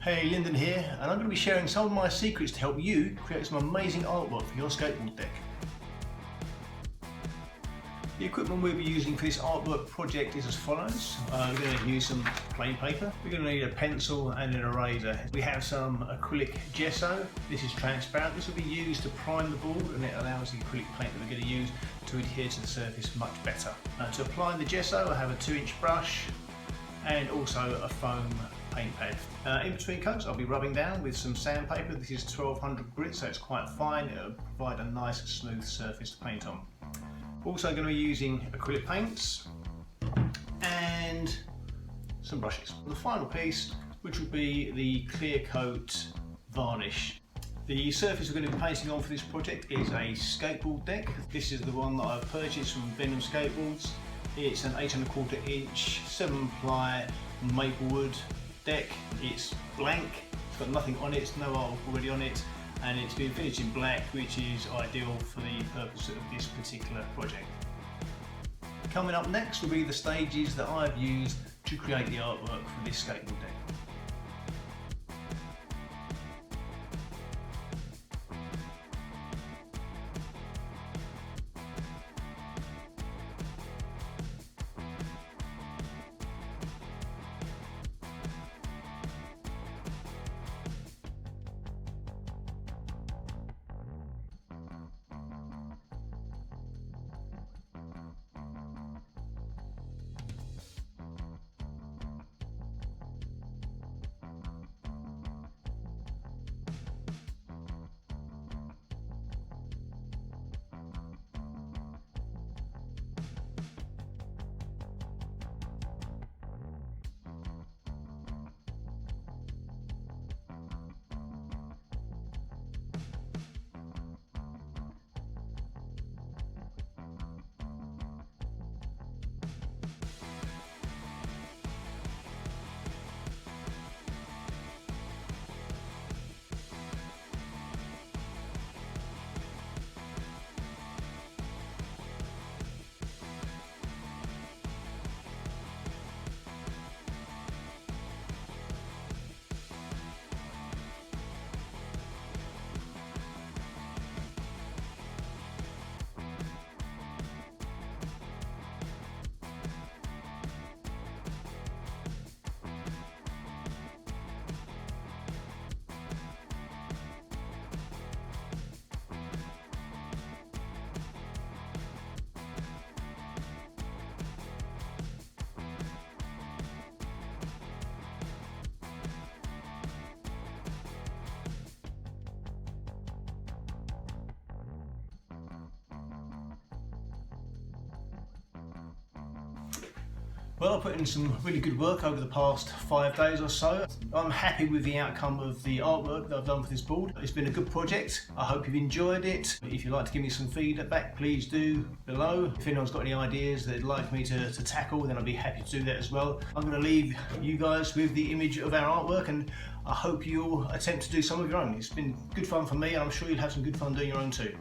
Hey, Lyndon here, and I'm going to be sharing some of my secrets to help you create some amazing artwork for your skateboard deck. The equipment we'll be using for this artwork project is as follows. We're going to use some plain paper, we're going to need a pencil and an eraser. We have some acrylic gesso. This is transparent. This will be used to prime the board, and it allows the acrylic paint that we're going to use to adhere to the surface much better. To apply the gesso, I have a 2-inch brush and also a foam paint pad. In between coats I'll be rubbing down with some sandpaper. This is 1200 grit, so it's quite fine. It'll provide a nice smooth surface to paint on. Also going to be using acrylic paints and some brushes. The final piece, which will be the clear coat varnish. The surface we're going to be painting on for this project is a skateboard deck. This is the one that I've purchased from Venom Skateboards. It's an 8¼ inch 7-ply maple wood deck. It's blank, it's got nothing on it, it's no art already on it, and it's been finished in black, which is ideal for the purpose of this particular project. Coming up next will be the stages that I've used to create the artwork for this skateboard deck. Well, I put in some really good work over the past 5 days or so. I'm happy with the outcome of the artwork that I've done for this board. It's been a good project. I hope you've enjoyed it. If you'd like to give me some feedback, please do below. If anyone's got any ideas they'd like me to tackle, then I'd be happy to do that as well. I'm going to leave you guys with the image of our artwork, and I hope you'll attempt to do some of your own. It's been good fun for me, and I'm sure you'll have some good fun doing your own too.